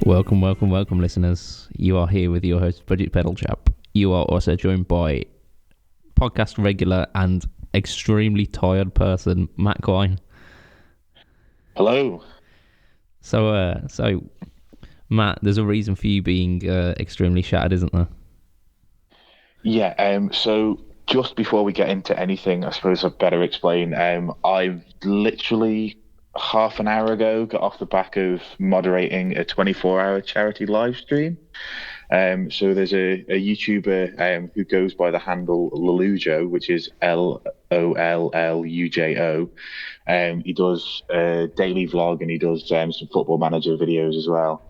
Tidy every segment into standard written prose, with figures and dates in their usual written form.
Welcome, listeners. You are here with your host, Budget Pedal Chap. You are also joined by podcast regular and extremely tired person, Matt Quine. Hello. So, Matt, there's a reason for you being extremely shattered, isn't there? Yeah, so just before we get into anything, I suppose I'd better explain. I've literally half an hour ago got off the back of moderating a 24-hour charity live stream. So there's a YouTuber who goes by the handle Lollujo, which is Lolllujo. He does a daily vlog and he does some Football Manager videos as well.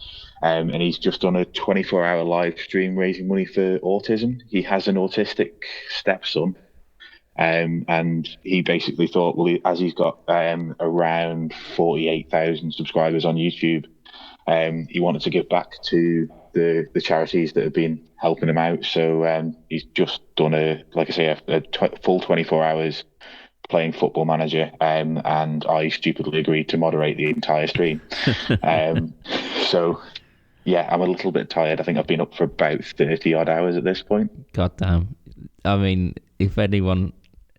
And he's just done a 24-hour live stream raising money for autism. He has an autistic stepson. And he basically thought, well, as he's got around 48,000 subscribers on YouTube, he wanted to give back to the charities that have been helping him out. So he's just done a full 24 hours playing Football Manager, and I stupidly agreed to moderate the entire stream. So yeah, I'm a little bit tired. I think I've been up for about 30 odd hours at this point. God damn. I mean, if anyone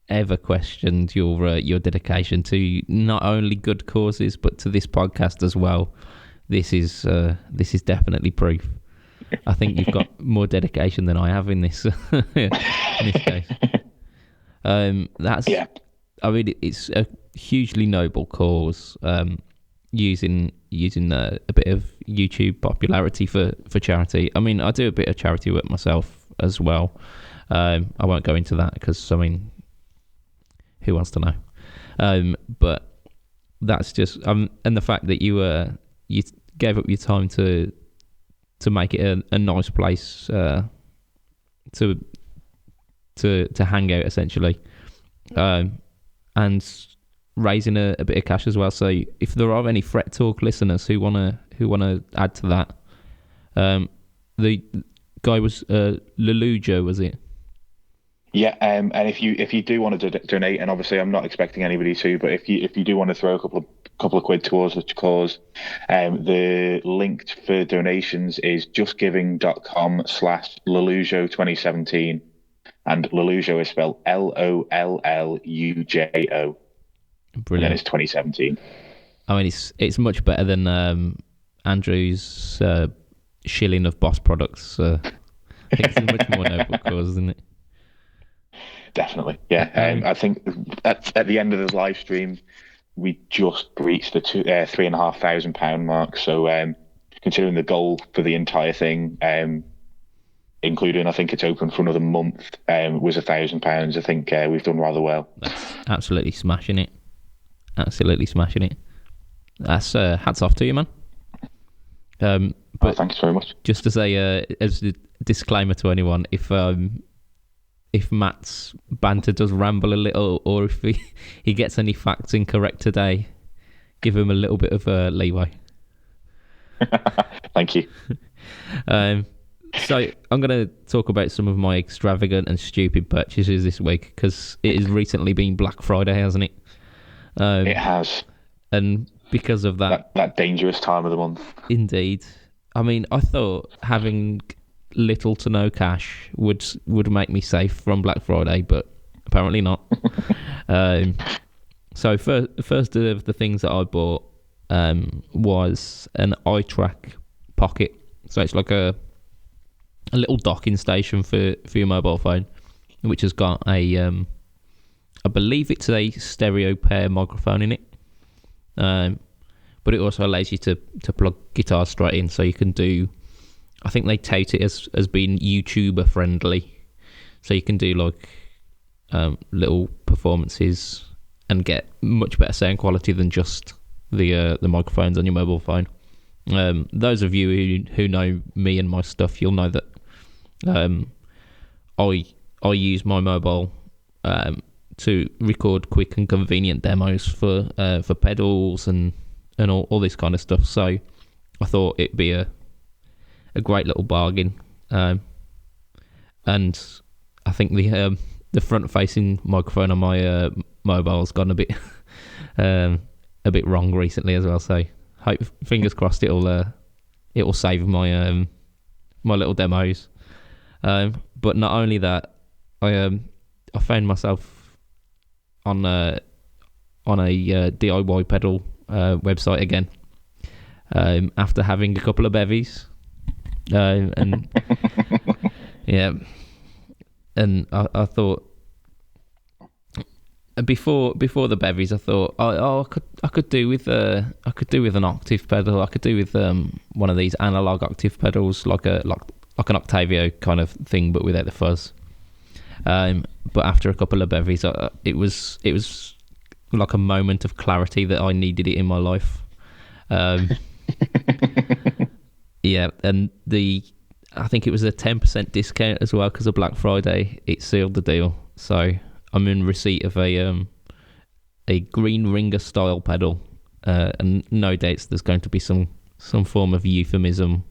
ever questioned your dedication to not only good causes but to this podcast as well, this is definitely proof. I think you've got more dedication than I have in this in this case. Yeah. I mean, it's a hugely noble cause. Using a bit of YouTube popularity for charity. I mean, I do a bit of charity work myself as well. I won't go into that because, I mean, who wants to know? But that's just and the fact that you gave up your time to make it a nice place to hang out essentially, and raising a bit of cash as well. So if there are any Fret Talk listeners who wanna add to that, the guy was Lollujo, was it? Yeah, and if you do want to donate, and obviously I'm not expecting anybody to, but if you do want to throw a couple of quid towards the cause, the link for donations is justgiving.com/Lollujo2017, and Lollujo is spelled Lollujo. Brilliant. And then it's 2017. I mean, it's much better than Andrew's shilling of Boss products. I think it's a much more noble cause, isn't it? Definitely, yeah. I think at the end of the live stream, we just reached the £3,500 mark. So, considering the goal for the entire thing, including I think it's open for another month, was £1,000. I think we've done rather well. That's absolutely smashing it. Absolutely smashing it. That's hats off to you, man. But thanks very much. Just to say, as a disclaimer to anyone, if Matt's banter does ramble a little, or if he gets any facts incorrect today, give him a little bit of leeway. Thank you. So I'm going to talk about some of my extravagant and stupid purchases this week, because it has recently been Black Friday, hasn't it? It has. And because of that dangerous time of the month. Indeed. I mean, I thought having little to no cash would make me safe from Black Friday, but apparently not. So first of the things that I bought was an iTrack Pocket. So it's like a little docking station for your mobile phone, which has got a I believe it's a stereo pair microphone in it, but it also allows you to plug guitars straight in, so you can do, I think they tout it as being YouTuber friendly, so you can do like little performances and get much better sound quality than just the microphones on your mobile phone. Those of you who know me and my stuff, you'll know that I use my mobile to record quick and convenient demos for pedals and all this kind of stuff. So I thought it'd be a great little bargain, and I think the front-facing microphone on my mobile's gone a bit wrong recently as well. So fingers crossed it'll it will save my my little demos. But not only that, I found myself on a DIY pedal website again, after having a couple of bevies, and yeah, and I thought before the bevies, I thought, I could do with an octave pedal. I could do with one of these analog octave pedals, like an Octavio kind of thing, but without the fuzz. But after a couple of bevies, it was like a moment of clarity that I needed it in my life. Yeah, and I think it was a 10% discount as well because of Black Friday. It sealed the deal, so I'm in receipt of a Green Ringer style pedal, and no doubts there's going to be some form of euphemism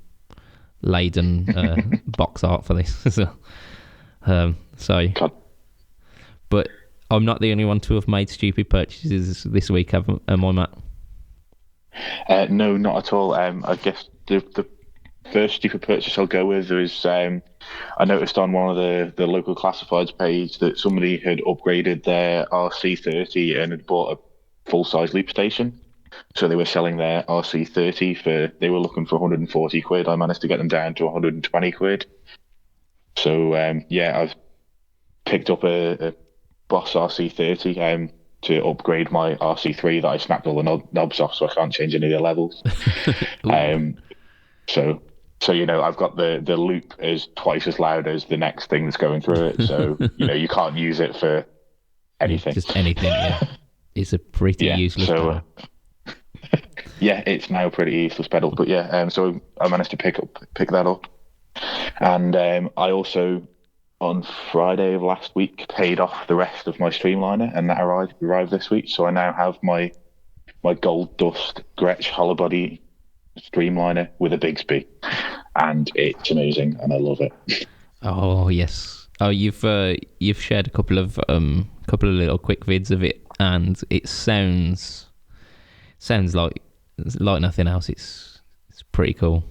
laden box art for this. So, but I'm not the only one to have made stupid purchases this week, am I, Matt? No, not at all. I guess the first stupid purchase I'll go with is I noticed on one of the local classifieds page that somebody had upgraded their RC30 and had bought a full-size loop station. So they were selling their RC30 they were looking for 140 quid. I managed to get them down to 120 quid. So I've picked up a Boss RC30 to upgrade my RC3 that I snapped all the knobs off, so I can't change any of the levels. So I've got the loop is twice as loud as the next thing that's going through it. So you can't use it for anything. Just anything. Yeah, it's a pretty useless pedal. Yeah, it's now a pretty useless pedal. But so I managed to pick that up, and I also on Friday of last week paid off the rest of my Streamliner, and that arrived this week. So I now have my Gold Dust Gretsch hollow body Streamliner with a Bigsby, and it's amazing, and I love it. Oh yes. Oh, you've shared a couple of little quick vids of it, and it sounds like nothing else. It's pretty cool.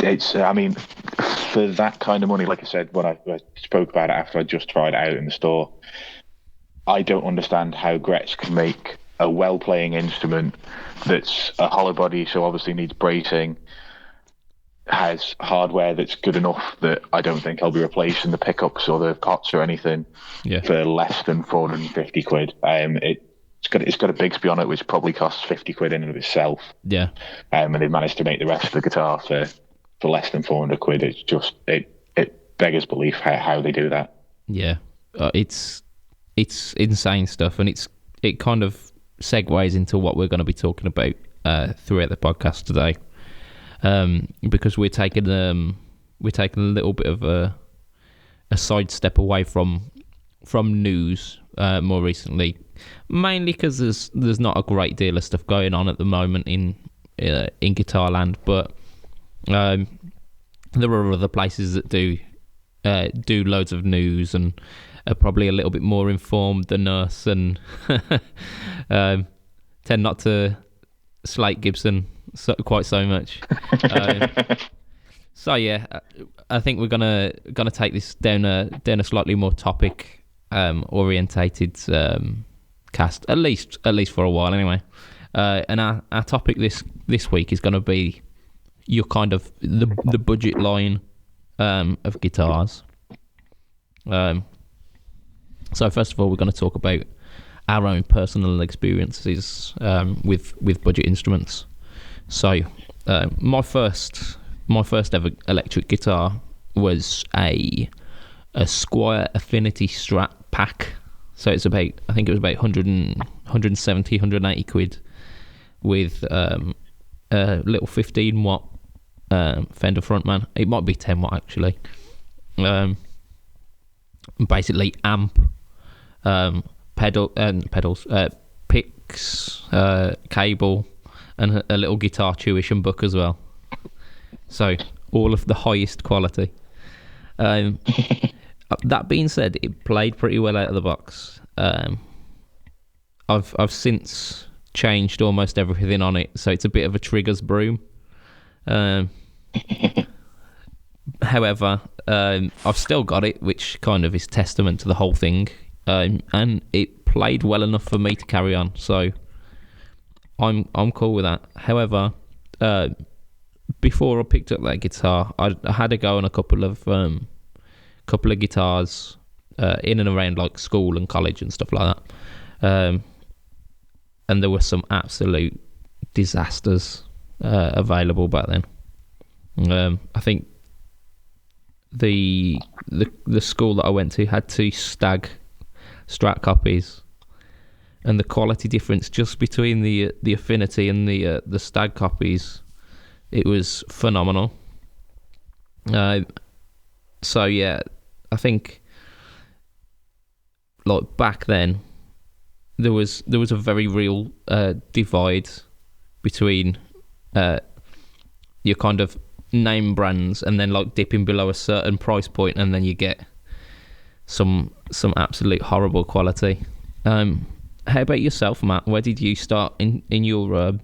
It's for that kind of money, like I said when I spoke about it after I just tried it out in the store, I don't understand how Gretsch can make a well-playing instrument that's a hollow body, so obviously needs bracing, has hardware that's good enough that I don't think I'll be replacing the pickups or the pots or anything for less than 450 quid. It's got a Bigsby on it, which probably costs 50 quid in and of itself. Yeah. And they've managed to make the rest of the guitar for less than 400 quid. It's just it beggars belief how they do that. Yeah, it's insane stuff, and it kind of segues into what we're going to be talking about throughout the podcast today, because we're taking a little bit of a sidestep away from news more recently, mainly because there's not a great deal of stuff going on at the moment in guitar land, but there are other places that do loads of news and are probably a little bit more informed than us, and tend not to slate Gibson quite so much. So yeah, I think we're gonna take this down a slightly more topic orientated cast, at least for a while anyway. And our topic this week is going to be your kind of the budget line of guitars. So first of all, we're going to talk about our own personal experiences with budget instruments. So my first ever electric guitar was a Squier Affinity Strat pack. So I think it was about 170, 180 quid with a little 15 watt Fender Frontman. It might be 10 watt actually. Basically amp, pedals, picks, cable, and a little guitar tuition book as well. So all of the highest quality. That being said, it played pretty well out of the box. I've since changed almost everything on it, so it's a bit of a Triggers broom. Um, However, I've still got it, which kind of is testament to the whole thing. And it played well enough for me to carry on, so I'm cool with that. However, before I picked up that guitar, I had to go on a couple of guitars in and around like school and college and stuff like that. And there were some absolute disasters available back then. I think the school that I went to had two Strat copies, and the quality difference just between the Affinity and the Stag copies, it was phenomenal. So yeah, I think like back then there was a very real divide between your kind of name brands and then like dipping below a certain price point, and then you get some absolute horrible quality. How about yourself, Matt? Where did you start in your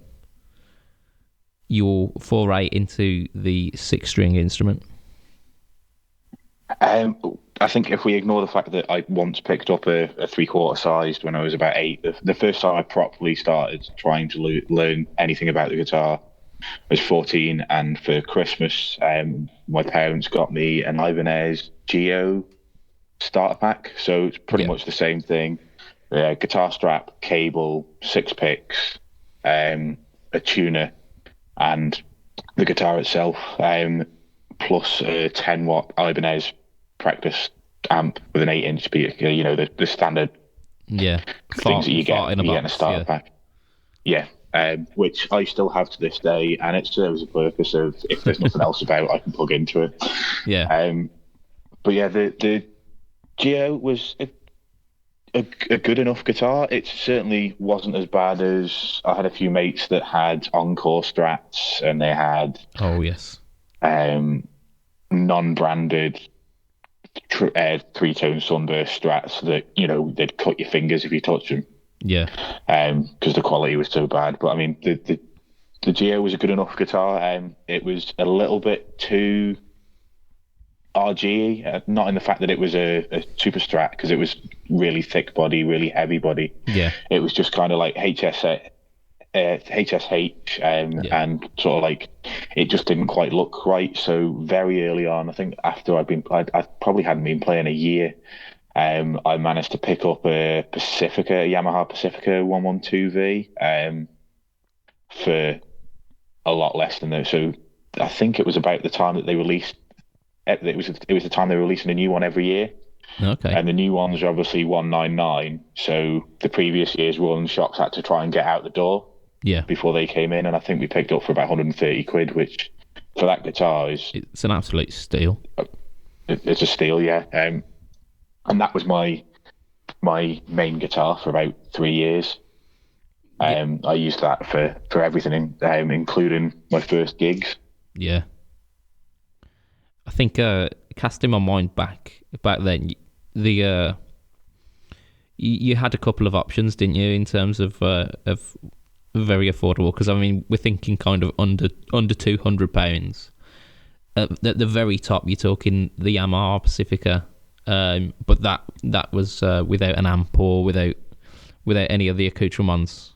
foray into the 6-string instrument? I think if we ignore the fact that I once picked up a 3/4 sized when I was about 8, the first time I properly started trying to learn anything about the guitar was 14, and for Christmas, my parents got me an Ibanez Geo starter pack. So it's pretty much the same thing: guitar strap, cable, 6 picks, a tuner, and the guitar itself, plus a 10-watt Ibanez practice amp with an 8-inch speaker. You know, the standard things that you get in a starter pack. Yeah. Which I still have to this day, and it serves a purpose of if there's nothing else about, I can plug into it. Yeah. But yeah, the Geo was a good enough guitar. It certainly wasn't as bad as I had a few mates that had Encore Strats, and they had non-branded 3-tone Sunburst Strats that, you know, they'd cut your fingers if you touched them. Yeah. Because the quality was so bad. But I mean, the Geo was a good enough guitar. It was a little bit too RG, not in the fact that it was a Super Strat, because it was really thick body, really heavy body. Yeah. It was just kind of like HSH, and sort of like it just didn't quite look right. So very early on, I think after I probably hadn't been playing a year, I managed to pick up a Yamaha Pacifica 112V for a lot less than those. So I think it was about the time that they released. It was the time they were releasing a new one every year. Okay. And the new ones are obviously 199. So the previous year's run shops had to try and get out the door. Yeah. Before they came in, and I think we picked up for about 130 quid, which for that guitar it's an absolute steal. It's a steal, yeah. And that was my main guitar for about 3 years. I used that for everything, including my first gigs. Yeah. I think casting my mind back then, you had a couple of options, didn't you, in terms of very affordable? Because I mean, we're thinking kind of under £200. At the very top, you're talking the Yamaha Pacifica, but that was without an amp or without any of the accoutrements.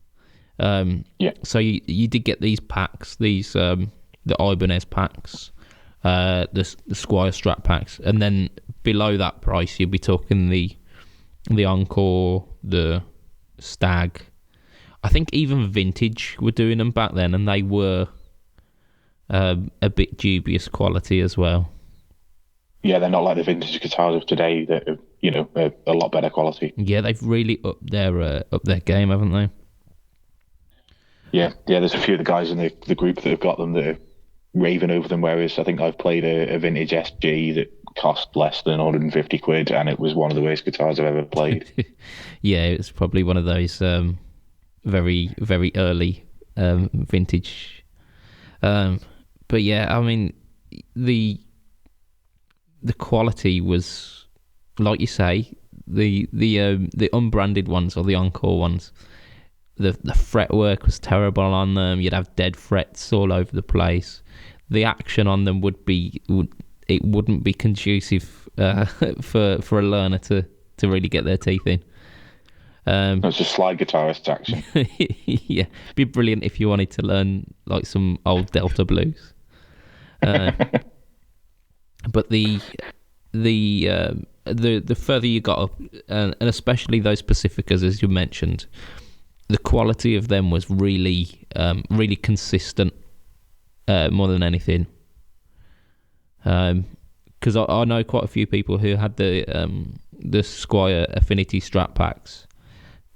So you did get these packs, the Ibanez packs, the Squier Strat packs, and then below that price, you'd be talking the Encore, the Stag. I think even Vintage were doing them back then, and they were a bit dubious quality as well. Yeah, they're not like the vintage guitars of today that are, you know, a lot better quality. Yeah, they've really upped their game, haven't they? Yeah. There's a few of the guys in the group that have got them that are raving over them. Whereas I think I've played a vintage SG that cost less than 150 quid, and it was one of the worst guitars I've ever played. Yeah, it's probably one of those very, very early vintage. But yeah, I mean, the quality was, like you say, the unbranded ones or the Encore ones. The fretwork was terrible on them. You'd have dead frets all over the place. the action on them it wouldn't be conducive for a learner to really get their teeth in. It's just slide guitarist action. Yeah, it'd be brilliant if you wanted to learn like some old Delta blues. But the further you got up, and especially those Pacificas, as you mentioned, the quality of them was really consistent, more than anything. Because I know quite a few people who had the Squier Affinity Strat packs,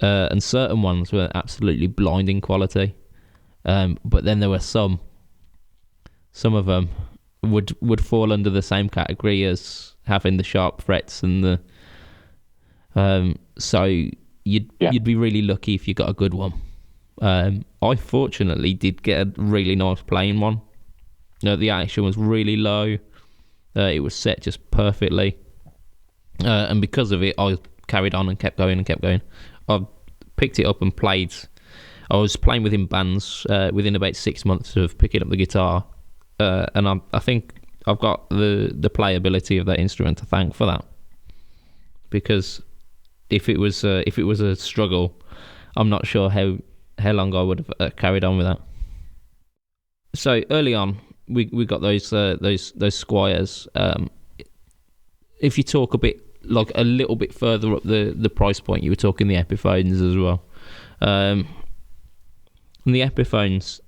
and certain ones were absolutely blinding quality. But then there were some of them would fall under the same category as having the sharp frets and the so you'd be really lucky if you got a good one. I fortunately did get a really nice plain one. The action was really low. It was set just perfectly, and because of it, I carried on and kept going. I picked it up and played. I was playing within bands within about 6 months of picking up the guitar, and I think I've got the playability of that instrument to thank for that. Because if it was a struggle, I'm not sure how long I would have carried on with that. So early on, we got those Squiers. If you talk a little bit further up the price point, you were talking the Epiphones as well. And the Epiphones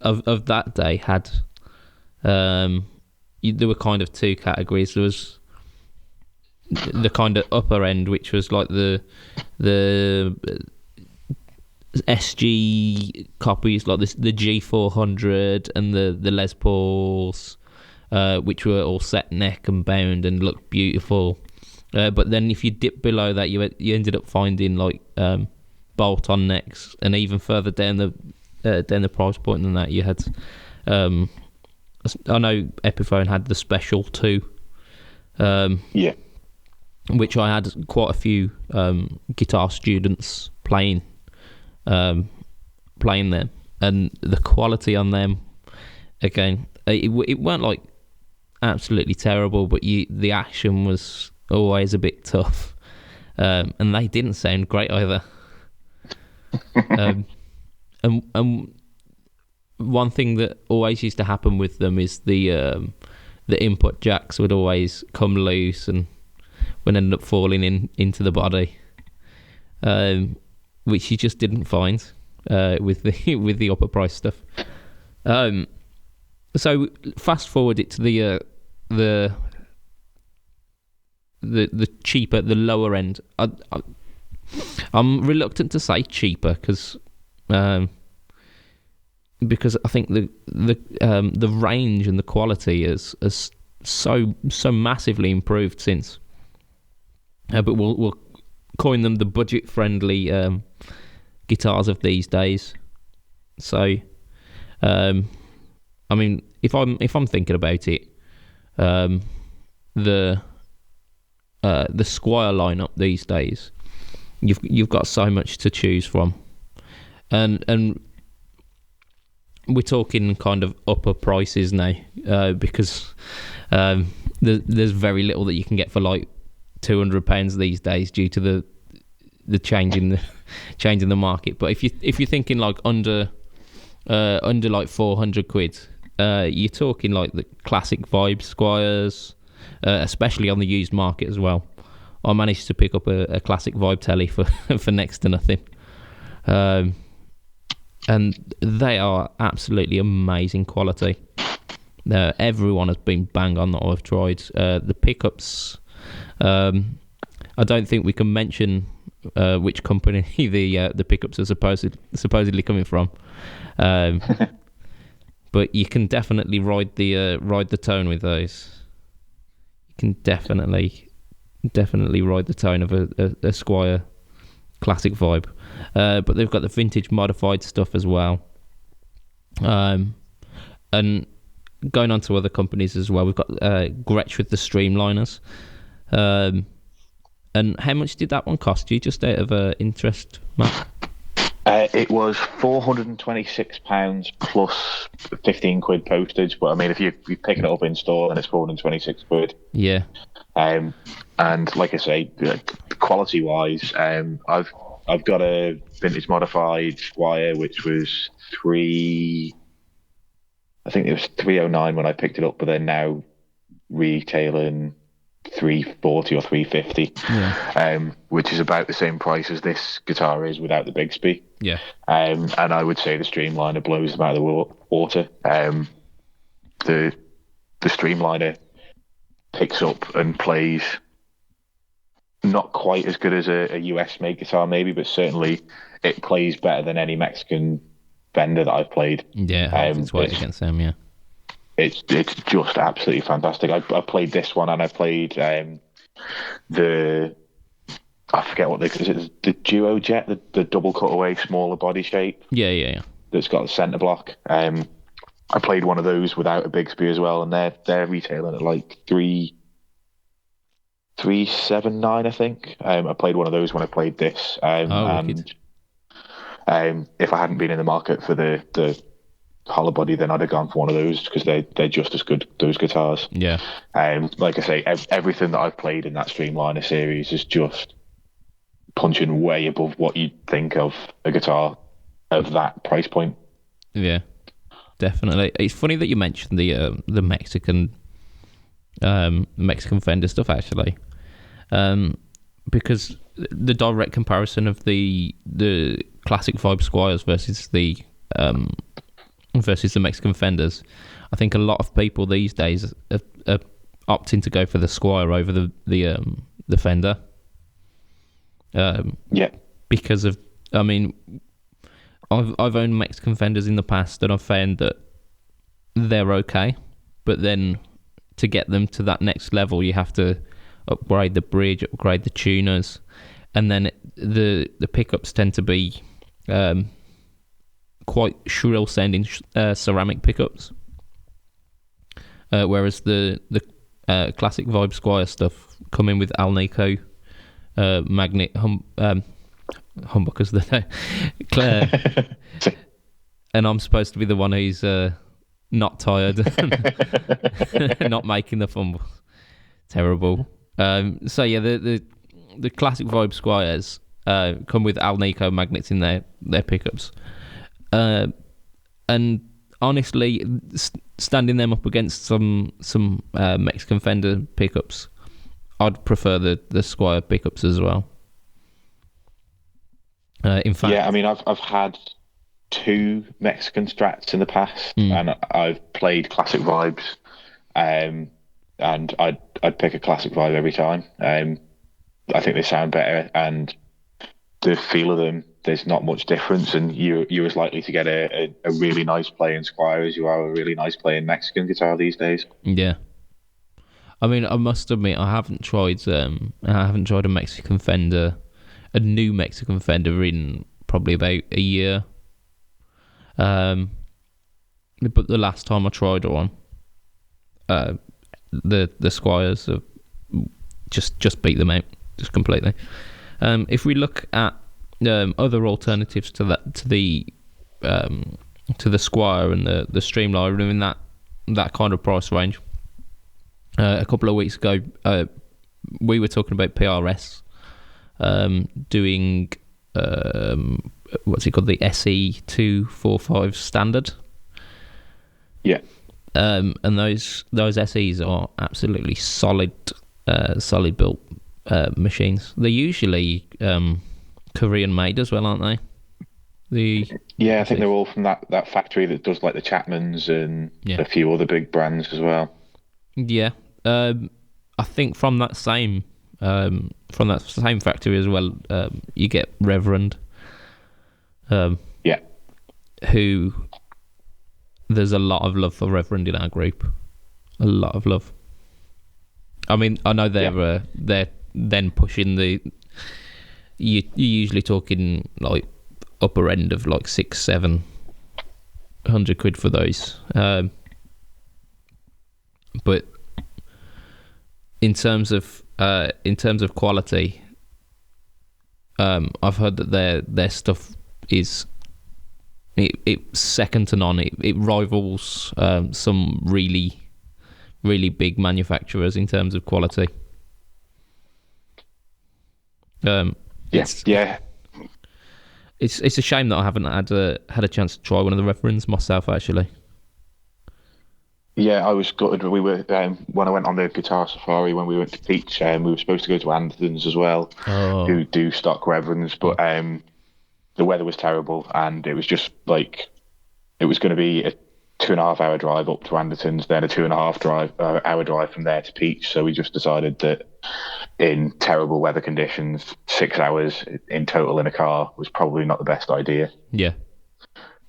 of that day had there were kind of two categories. There was the kind of upper end, which was like the SG copies, like the G400 and the Les Pauls, which were all set neck and bound and looked beautiful. But then if you dip below that, you ended up finding like bolt-on necks, and even further down the price point than that, you had. I know Epiphone had the Special 2. Yeah. Which I had quite a few guitar students playing them, and the quality on them, again, it weren't like absolutely terrible, but the action was always a bit tough, and they didn't sound great either. And one thing that always used to happen with them is the input jacks would always come loose and would end up falling into the body, which you just didn't find with the upper price stuff. So fast forward it to the cheaper, the lower end. I'm reluctant to say cheaper because I think the range and the quality is so massively improved since. But we'll coin them the budget-friendly guitars of these days. So, I mean, if I'm thinking about it, the Squier lineup these days, you've got so much to choose from, and we're talking kind of upper prices now, because there's very little that you can get for like £200 these days due to the change in the market. But if you're thinking like under like 400 quid, you're talking like the classic vibe Squiers, especially on the used market as well. I managed to pick up a classic vibe telly for next to nothing, and they are absolutely amazing quality. Everyone has been bang on that I've tried. The pickups, I don't think we can mention which company the pickups are supposedly coming from, but you can definitely ride the tone with those. You can definitely ride the tone of a Squier classic vibe, but they've got the vintage modified stuff as well, and going on to other companies as well. We've got Gretsch with the Streamliners. And how much did that one cost you, just out of interest, Matt? It was £426 plus 15 quid postage. But I mean, if you pick it up in store, then it's 426 quid. Yeah. And like I say, quality wise, I've got a vintage modified Squire, which was I think it was 309 when I picked it up, but they're now retailing 340 or 350, which is about the same price as this guitar is without the Bigsby. Yeah. And I would say the Streamliner blows them out of the water. The Streamliner picks up and plays not quite as good as a US made guitar, maybe, but certainly it plays better than any Mexican Fender that I've played. Yeah, it's weight against them. Yeah, it's just absolutely fantastic. I played this one, and I played the I forget what is it, the Duo Jet, the double cutaway smaller body shape. Yeah. That's got the center block. I played one of those without a Bigsby as well, and they're retailing at like 379, I think. I played one of those when I played this, and if I hadn't been in the market for the hollow body, then I'd have gone for one of those because they're just as good, those guitars. Yeah. Like I say, everything that I've played in that Streamliner series is just punching way above what you'd think of a guitar of that price point. Yeah, definitely. It's funny that you mentioned the Mexican Fender stuff, actually, because the direct comparison of the classic Vibe Squires versus the Mexican Fenders, I think a lot of people these days are opting to go for the Squire over the Fender. Because of, I mean, I've owned Mexican Fenders in the past, and I've found that they're okay, but then to get them to that next level, you have to upgrade the bridge, upgrade the tuners, and then the pickups tend to be quite shrill sounding ceramic pickups, whereas the classic Vibe Squire stuff come in with Alnico magnet humbuckers Claire, and I'm supposed to be the one who's not tired, not making the fumbles. Terrible. So yeah, the classic Vibe Squires come with Alnico magnets in their pickups, and honestly, standing them up against some Mexican Fender pickups, I'd prefer the Squire pickups as well. In fact, yeah, I mean, I've had 2 Mexican Strats in the past, and I've played classic Vibes, and I'd pick a classic Vibe every time. I think they sound better, and the feel of them, there's not much difference, and you're as likely to get a really nice playing Squire as you are a really nice playing Mexican guitar these days. Yeah. I mean, I must admit, I haven't tried a Mexican Fender, a new Mexican Fender, in probably about a year. But the last time I tried one, the Squires have just beat them out, just completely. If we look at other alternatives to the Squire and the Streamliner in that kind of price range. A couple of weeks ago, we were talking about PRS doing what's it called, the SE245 standard. Yeah. And those SEs are absolutely solid built machines. They're usually Korean made as well, aren't they? I think they're all from that factory that does like the Chapmans and a few other big brands as well. Yeah. I think from that same factory as well, you get Reverend. Who, there's a lot of love for Reverend in our group. A lot of love. I mean, I know they're then pushing you're usually talking like upper end of like 600-700 quid for those. But in terms of quality, I've heard that their stuff is it's second to none. It rivals some really big manufacturers in terms of quality. It's a shame that I haven't had a chance to try one of the reference myself, actually. Yeah, I was gutted. We were when I went on the guitar safari when we went to Peach. We were supposed to go to Andertons as well, who do stock reverends, but the weather was terrible, and it was just like it was going to be a 2.5 hour drive up to Andertons, then a 2.5 hour drive from there to Peach. So we just decided that in terrible weather conditions, 6 hours in total in a car was probably not the best idea. Yeah.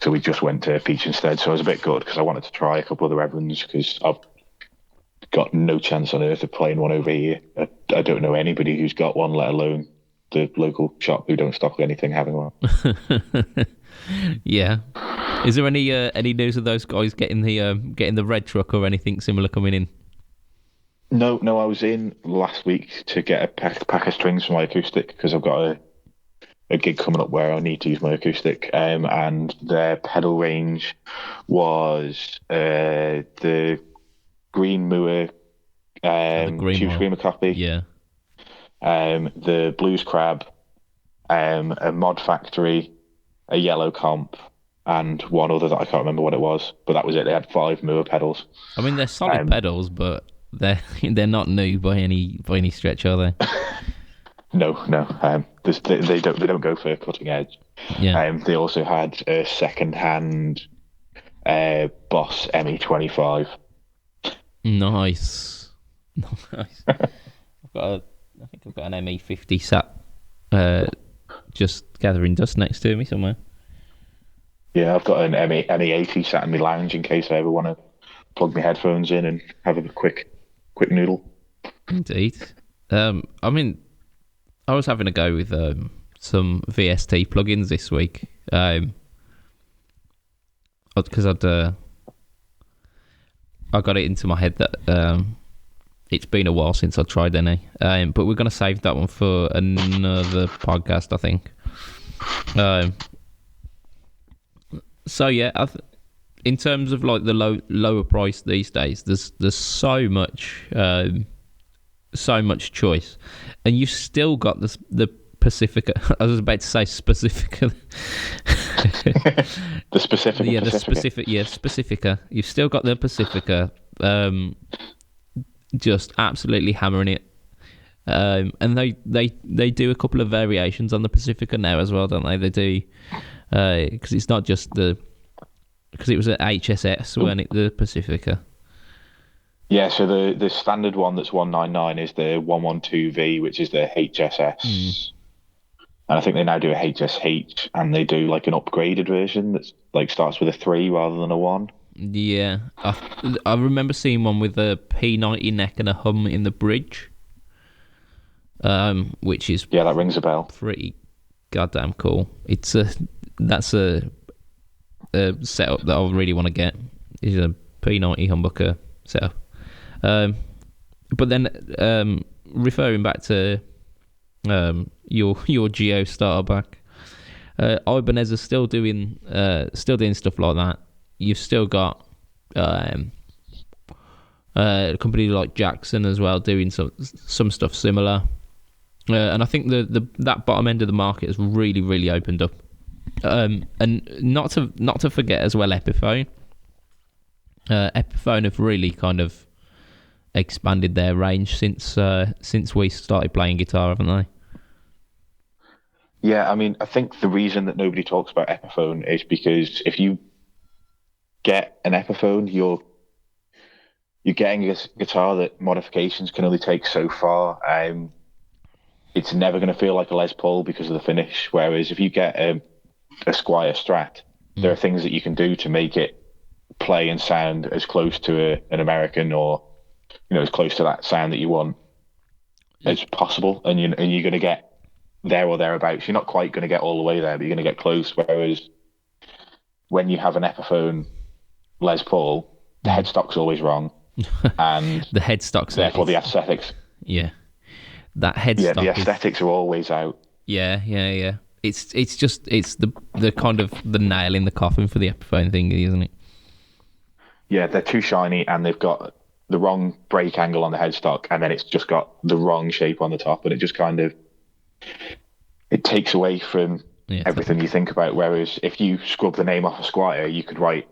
So we just went to Peach instead. So I was a bit good because I wanted to try a couple of the reverends because I've got no chance on earth of playing one over here. I don't know anybody who's got one, let alone the local shop who don't stock anything having one. Yeah. Is there any news of those guys getting the red truck or anything similar coming in? No. I was in last week to get a pack of strings for my acoustic because I've got a gig coming up where I need to use my acoustic. And their pedal range was the Green Moor Tube Screamer copy. Yeah. The Blues Crab, a Mod Factory, a Yellow Comp, and one other that I can't remember what it was. But that was it. They had 5 Moor pedals. I mean, they're solid pedals, but they're not new by any stretch, are they? No. They don't go for cutting edge. Yeah. They also had a second-hand Boss ME25. Nice. I think I've got an ME50 sat just gathering dust next to me somewhere. Yeah, I've got an ME80 sat in my lounge in case I ever want to plug my headphones in and have a quick noodle. Indeed. I mean, I was having a go with some VST plugins this week because I got it into my head that it's been a while since I tried any, but we're going to save that one for another podcast, I think. So yeah, in terms of like the lower price these days, there's so much choice, and you've still got the Pacifica. I was about to say Specifica. The Specifica. Yeah, Specifica. You've still got the Pacifica. Just absolutely hammering it. And they do a couple of variations on the Pacifica now as well, don't they? They do because it's not just because it was at HSS when the Pacifica. Yeah, so the standard one that's 199 is the 112V, which is the HSS. And I think they now do a HSH, and they do like an upgraded version that's like starts with a 3 rather than a 1. Yeah, I remember seeing one with a P90 neck and a hum in the bridge, which is that rings a bell. Pretty goddamn cool. That's a setup that I really want to get. Is a P90 humbucker setup. But then referring back to your Geo starter back, Ibanez still doing stuff like that. You've still got a company like Jackson as well doing some stuff similar, and I think that bottom end of the market has really opened up, and not to forget as well Epiphone. Epiphone have really kind of expanded their range since we started playing guitar, haven't they? Yeah, I mean, I think the reason that nobody talks about Epiphone is because if you get an Epiphone, you're getting a guitar that modifications can only take so far. It's never going to feel like a Les Paul because of the finish. Whereas if you get a Squier Strat, there are things that you can do to make it play and sound as close to an American, or as close to that sound that you want as possible. And you're going to get there or thereabouts. You're not quite going to get all the way there, but you're going to get close. Whereas when you have an Epiphone Les Paul, the headstock's always wrong, and the headstock's therefore the aesthetics. Yeah, that headstock. Yeah, the aesthetics are always out. Yeah. it's the kind of the nail in the coffin for the Epiphone thing, isn't it? Yeah, they're too shiny, and they've got the wrong break angle on the headstock, and then it's just got the wrong shape on the top, and it just kind of it takes away from everything you think about. Whereas if you scrub the name off a Squire, you could write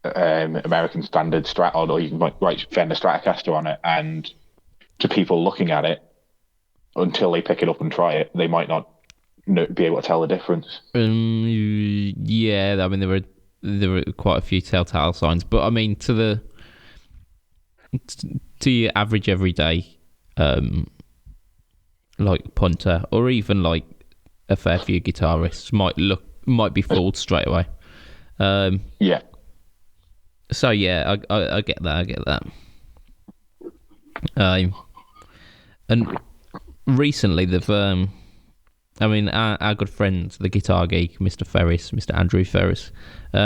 American Standard Strat on, or you can write Fender Stratocaster on it, and to people looking at it, until they pick it up and try it, they might not be able to tell the difference. Yeah, I mean there were quite a few telltale signs, but I mean to your average everyday like punter, or even like a fair few guitarists might be fooled straight away. Yeah. So yeah, I get that. And recently they've I mean our good friend, the guitar geek, Mr. Andrew Ferris,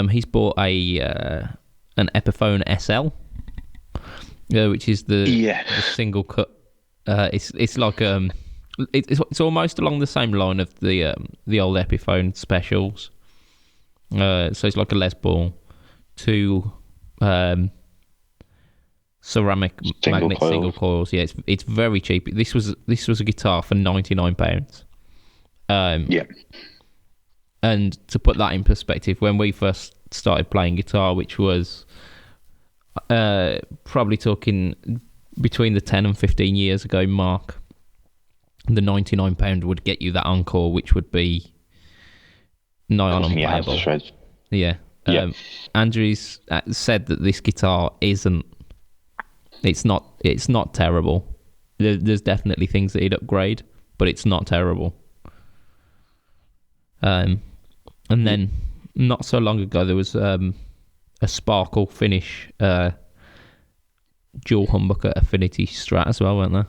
he's bought an Epiphone SL, which is the single cut. It's like it's almost along the same line of the old Epiphone specials. So it's like a Les Paul, two ceramic single coils. Yeah, it's very cheap. This was a guitar for £99. And to put that in perspective, when we first started playing guitar, which was probably talking between the 10 and 15 years ago mark, the £99 would get you that Encore, which would be nigh on unplayable. Yeah. Andrews said that this guitar it's not terrible. There's definitely things that he'd upgrade, but it's not terrible. And then not so long ago there was a sparkle finish dual humbucker Affinity Strat as well, weren't there?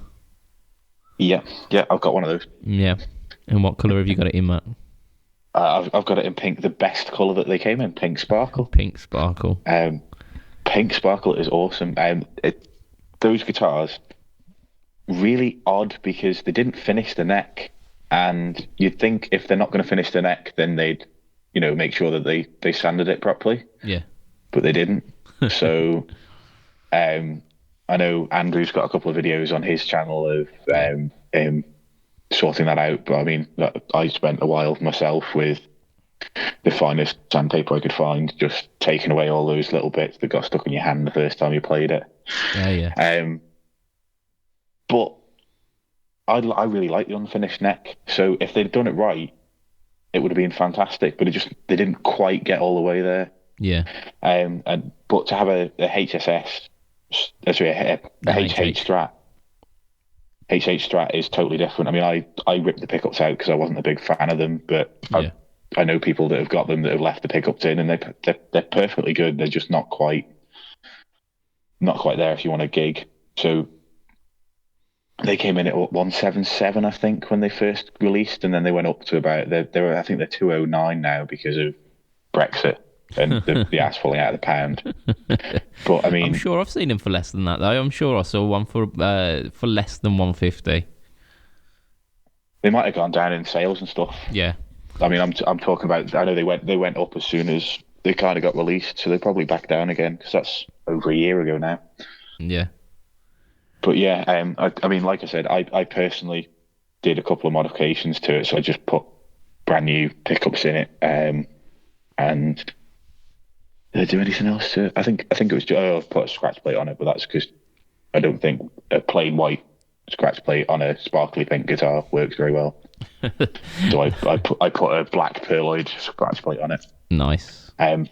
Yeah, I've got one of those. Yeah. And what colour have you got it in, Matt? I've got it in pink, the best colour that they came in, Pink Sparkle. Pink Sparkle. Pink Sparkle is awesome. Those guitars, really odd because they didn't finish the neck. And you'd think if they're not going to finish the neck, then they'd, make sure that they sanded it properly. Yeah. But they didn't. So I know Andrew's got a couple of videos on his channel of him sorting that out. But I mean, I spent a while myself with the finest sandpaper I could find, just taking away all those little bits that got stuck in your hand the first time you played it. Yeah. But I really like the unfinished neck. So if they'd done it right, it would have been fantastic. But they didn't quite get all the way there. Yeah. But to have a HSS, sorry, a HH Strat. HH Strat is totally different. I mean, I ripped the pickups out because I wasn't a big fan of them, but I know people that have got them that have left the pickups in, and they're perfectly good. They're just not quite there if you want a gig. So they came in at 177, I think, when they first released, and then they went up to about I think they're 209 now because of Brexit and the ass falling out of the pound. But I mean, I'm sure I've seen them for less than that, though. I'm sure I saw one for less than 150. They might have gone down in sales and stuff. Yeah. I mean, I'm talking about. I know they went up as soon as they kind of got released, so they're probably back down again because that's over a year ago now. Yeah. But yeah, I mean, like I said, I personally did a couple of modifications to it, so I just put brand new pickups in it, and did I do anything else to it? I think it was just put a scratch plate on it, but that's because I don't think a plain white scratch plate on a sparkly pink guitar works very well. So I put a black pearloid scratch plate on it. Nice. But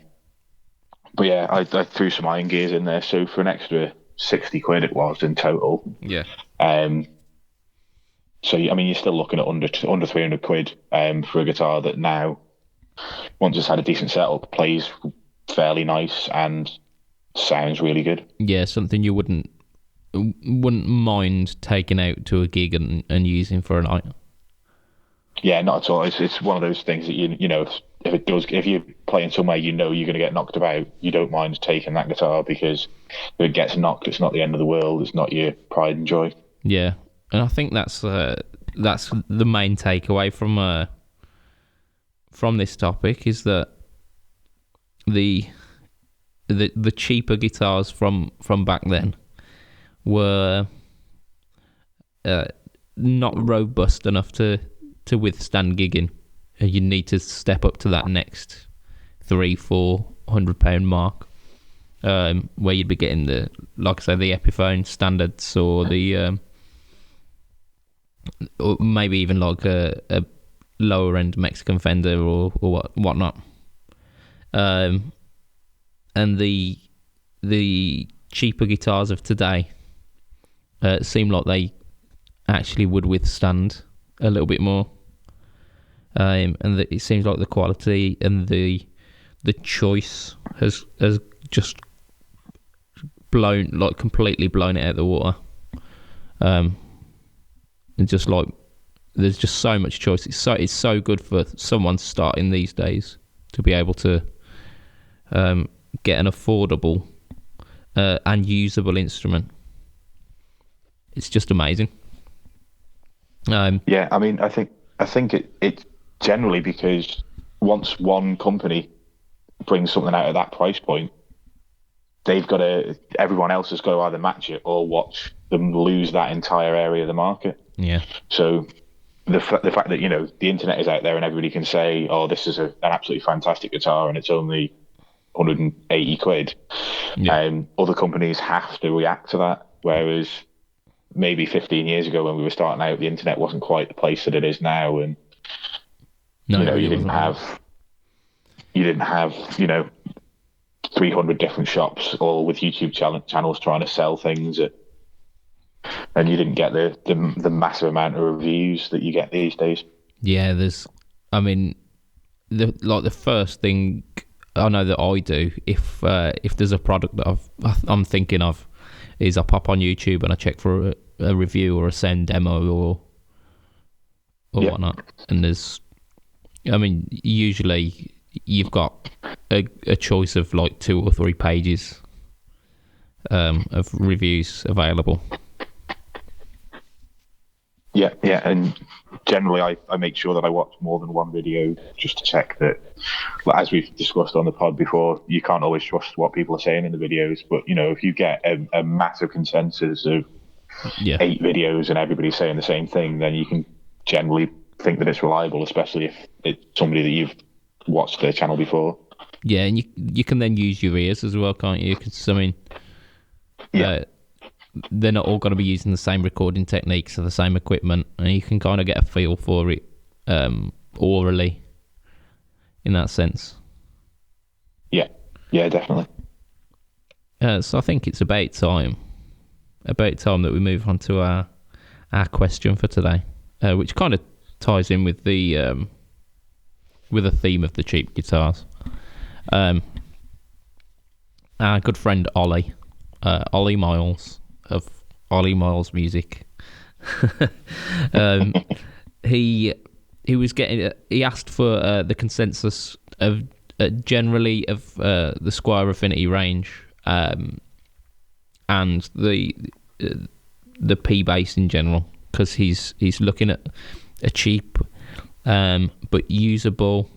yeah, I threw some iron gears in there, so for an extra 60 quid it was in total. Yeah. So I mean, you're still looking at under 300 quid for a guitar that now, once it's had a decent setup, plays fairly nice and sounds really good. Yeah, something you wouldn't mind taking out to a gig and using for a night. Yeah, not at all. It's one of those things that if you're playing somewhere you're going to get knocked about, you don't mind taking that guitar, because if it gets knocked, it's not the end of the world. It's not your pride and joy. Yeah, and I think that's the main takeaway from from this topic is that the cheaper guitars from back then were not robust enough to withstand gigging. You need to step up to that next £300-400 mark, where you'd be getting the, like I say, the Epiphone standards, or the or maybe even like a lower end Mexican Fender or whatnot. And the cheaper guitars of today seem like they actually would withstand a little bit more, and it seems like the quality and the choice has just completely blown it out of the water. And just like there's just so much choice. It's so good for someone starting these days to be able to get an affordable and usable instrument. It's just amazing. Yeah, I mean, I think it's generally because once one company brings something out at that price point, everyone else has got to either match it or watch them lose that entire area of the market. Yeah. So the fact that, the internet is out there and everybody can say, oh, this is an absolutely fantastic guitar and it's only 180 quid. Yeah. Other companies have to react to that, whereas maybe 15 years ago when we were starting out, the internet wasn't quite the place that it is now, and you didn't have 300 different shops all with YouTube channels trying to sell things, and you didn't get the massive amount of reviews that you get these days. Yeah, the first thing I know that I do if there's a product that I'm thinking of, is I pop on YouTube and I check for a review or a sound demo or whatnot. And usually you've got a choice of like 2 or 3 pages of reviews available. Yeah, and generally I make sure that I watch more than one video just to check that, as we've discussed on the pod before, you can't always trust what people are saying in the videos, but if you get a massive consensus of 8 videos and everybody's saying the same thing, then you can generally think that it's reliable, especially if it's somebody that you've watched their channel before. Yeah, and you can then use your ears as well, can't you? Because they're not all going to be using the same recording techniques or the same equipment, and you can kind of get a feel for it orally in that sense. Yeah, definitely. So I think it's about time that we move on to our question for today, which kind of ties in with the theme of the cheap guitars. Our good friend Ollie Miles of Ollie Miles Music. He asked for the consensus of generally of the Squier Affinity range, and the P bass in general, because he's looking at a cheap but usable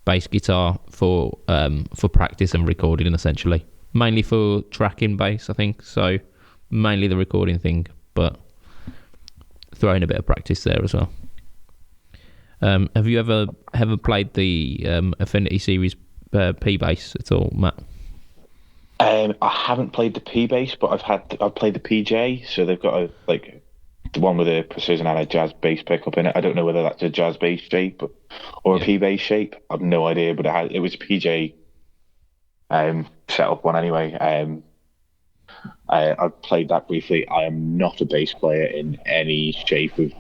bass guitar for practice and recording, essentially. Mainly for tracking bass, I think. So mainly the recording thing, but throwing a bit of practice there as well. Have you ever played the Affinity Series P bass at all, Matt? I haven't played the P bass, but I've played the PJ. So they've got the one with a precision and a jazz bass pickup in it. I don't know whether that's a jazz bass shape or a P bass shape. I've no idea, but it was a PJ set up one anyway. I played that briefly. I am not a bass player in any shape of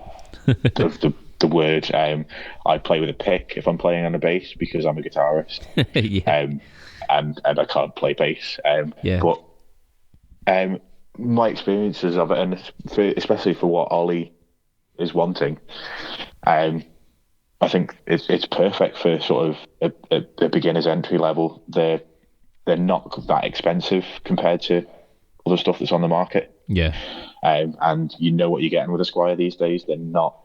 the word. I play with a pick if I'm playing on a bass because I'm a guitarist. And I can't play bass. But my experiences of it, and especially for what Ollie is wanting, I think it's perfect for sort of a beginner's entry level. They're not that expensive compared to other stuff that's on the market. Yeah. And you know what you're getting with a Squier these days. They're not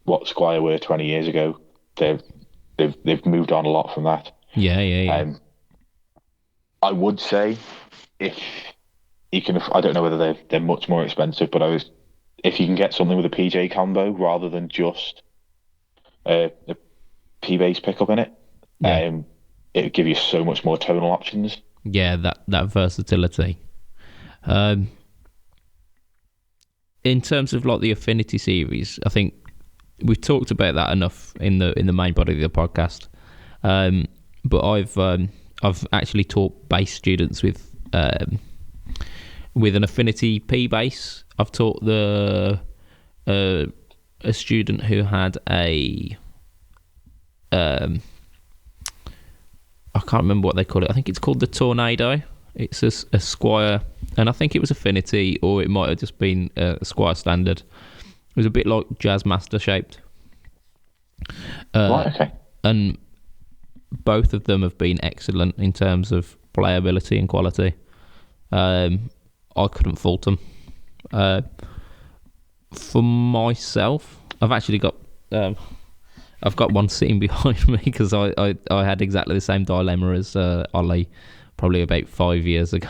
what Squier were 20 years ago. they've moved on a lot from that. Yeah. I would say if you can, I don't know whether they're much more expensive, but if you can get something with a PJ combo rather than just a P-Bass pickup in it, Yeah. it would give you so much more tonal options. Yeah, that versatility. Um, in terms of like the Affinity series, I think we've talked about that enough in the main body of the podcast. But I've actually taught bass students with an Affinity P bass. I've taught a student who had I can't remember what they call it. I think it's called the Tornado. It's a Squire, and I think it was Affinity, or it might have just been a Squire Standard. It was a bit like Jazzmaster shaped. Right, okay. And both of them have been excellent in terms of playability and quality. I couldn't fault them. For myself, I've actually got I've got one sitting behind me because I had exactly the same dilemma as Ollie probably about 5 years ago.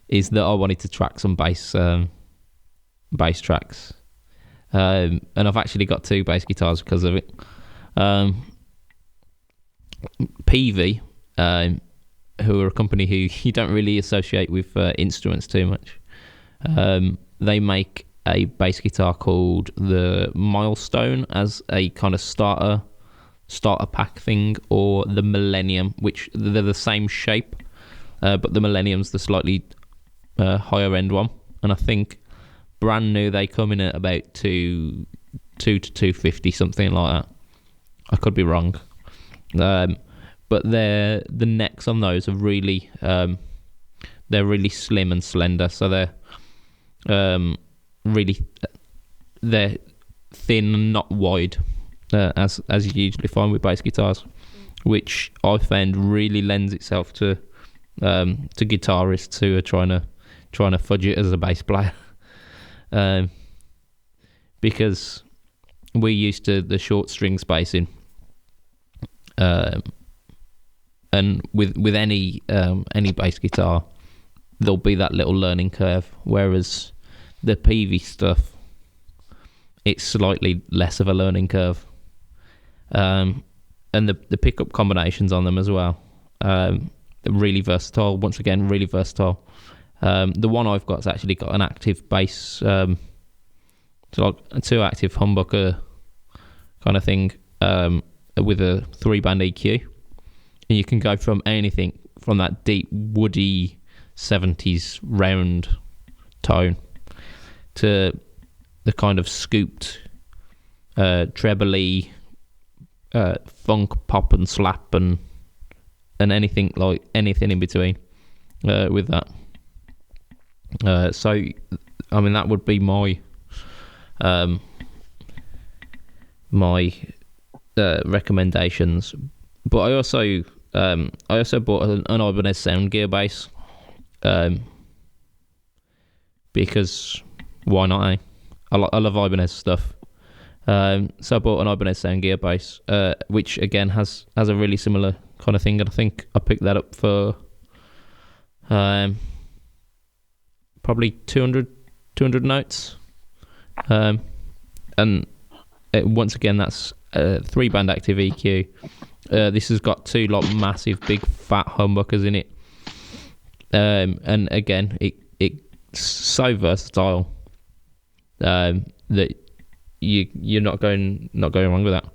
Is that I wanted to track some bass tracks, and I've actually got two bass guitars because of it. PV, who are a company who you don't really associate with instruments too much. They make a bass guitar called the Milestone as a kind of starter pack thing, or the Millennium, which they're the same shape, but the Millennium's the slightly higher end one. And I think brand new they come in at about two to 250, something like that. I could be wrong. But the necks on those are really they're really slim and slender, so they're they're thin and not wide, as you usually find with bass guitars, which I found really lends itself to guitarists who are trying to fudge it as a bass player, because we're used to the short string spacing. And with any bass guitar, there'll be that little learning curve. Whereas the PV stuff, it's slightly less of a learning curve. And the pickup combinations on them as well, really versatile. Once again, really versatile. The one I've got's actually got an active bass, so like a 2-active humbucker kind of thing, with a 3-band EQ. And you can go from anything from that deep, woody 70s round tone to the kind of scooped, trebly, funk, pop and slap and anything in between with that. So, I mean, that would be my recommendations. But I also bought an Ibanez Soundgear bass, because why not? I love Ibanez stuff. So I bought an Ibanez Soundgear bass, which again has a really similar kind of thing, and I think I picked that up for probably 200 notes, and once again that's a 3-band active EQ. This has got 2 like massive big fat humbuckers in it, and again it's so versatile that you're not going wrong with that.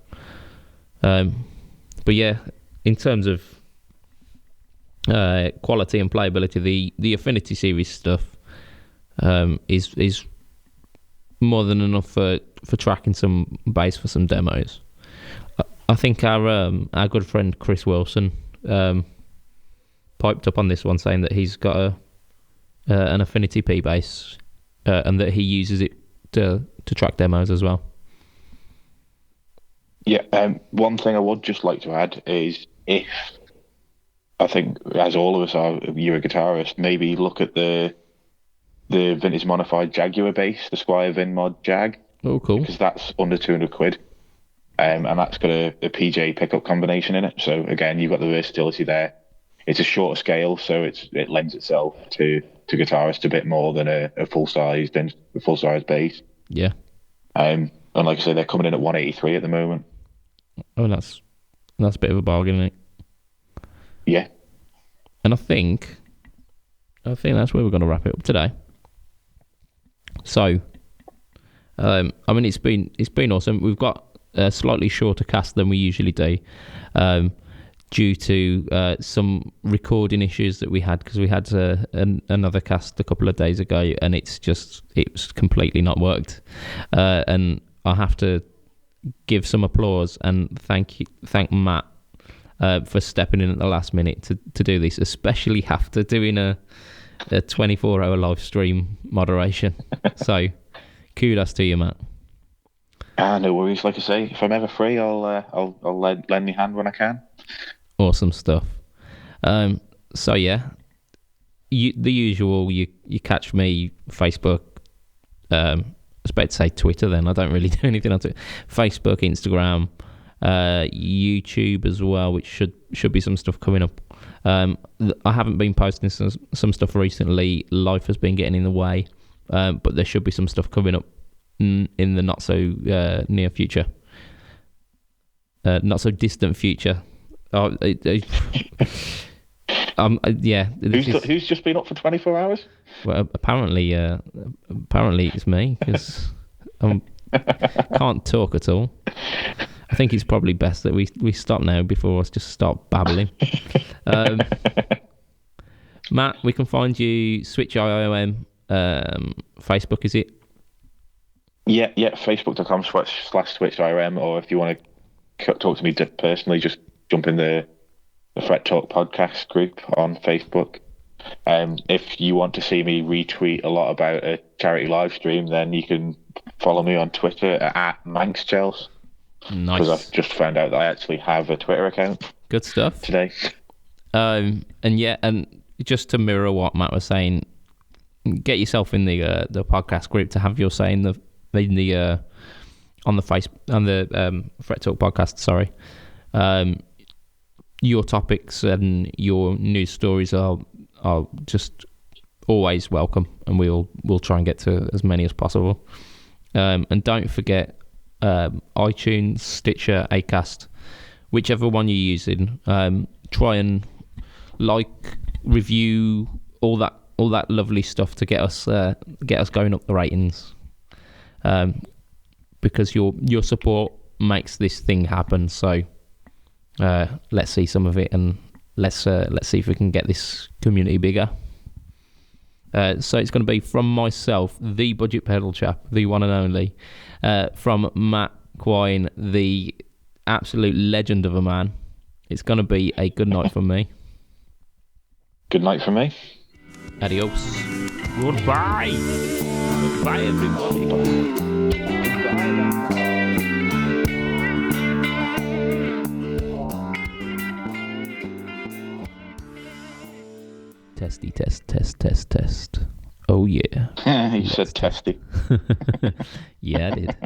But yeah, in terms of quality and playability, the Affinity series stuff is more than enough for tracking some bass for some demos. I think our good friend Chris Wilson piped up on this one, saying that he's got an Affinity P bass, and that he uses it to track demos as well. Yeah, one thing I would just like to add is, if I think, as all of us are, you're a guitarist, maybe look at the vintage modified Jaguar bass, the Squire Vin Mod Jag. Oh, cool. Because that's under 200 quid. and that's got a PJ pickup combination in it. So again, you've got the versatility there. It's a shorter scale, so it lends itself to guitarists a bit more than a full size bass. Yeah. And like I said, they're coming in at 183 at the moment. Oh, that's a bit of a bargain, isn't it? Yeah. And I think that's where we're going to wrap it up today. So, I mean, it's been awesome. We've got a slightly shorter cast than we usually do, due to some recording issues that we had, because we had another cast a couple of days ago, and it's completely not worked. And I have to give some applause and thank Matt for stepping in at the last minute to do this, especially after doing a 24-hour live stream moderation. So kudos to you, Matt. No worries. Like I say, if I'm ever free, I'll lend me hand when I can. Awesome stuff. So yeah, the usual. You catch me Facebook. I was about to say Twitter. Then I don't really do anything on Twitter. Facebook, Instagram, YouTube as well, which should be some stuff coming up. I haven't been posting some stuff recently. Life has been getting in the way, but there should be some stuff coming up in the not so near future, not so distant future. Yeah. Who's just been up for 24 hours? Well, apparently it's me, because I can't talk at all. I think it's probably best that we stop now before I just start babbling. Matt, we can find you Switch IOM, Facebook, is it? Yeah, facebook.com/SwitchIRM, or if you want to talk to me personally, just jump in the Fret Talk podcast group on Facebook. If you want to see me retweet a lot about a charity live stream, then you can follow me on Twitter at ManxChels. Nice. Because I've just found out that I actually have a Twitter account. Good stuff. Today. And just to mirror what Matt was saying, get yourself in the podcast group to have your say on the Fret Talk podcast. Sorry. Your topics and your news stories are just always welcome, and we'll try and get to as many as possible. And don't forget iTunes, Stitcher, Acast, whichever one you're using. Try and review all that lovely stuff to get us going up the ratings. Because your support makes this thing happen. So let's see some of it, and let's see if we can get this community bigger. So it's going to be from myself, the Budget Pedal chap, the one and only, from Matt Quine, the absolute legend of a man. It's going to be a good night for me. Good night for me. Adios. Goodbye. Goodbye, everybody. Testy, test. Oh, yeah. You said testy. Yeah, I did.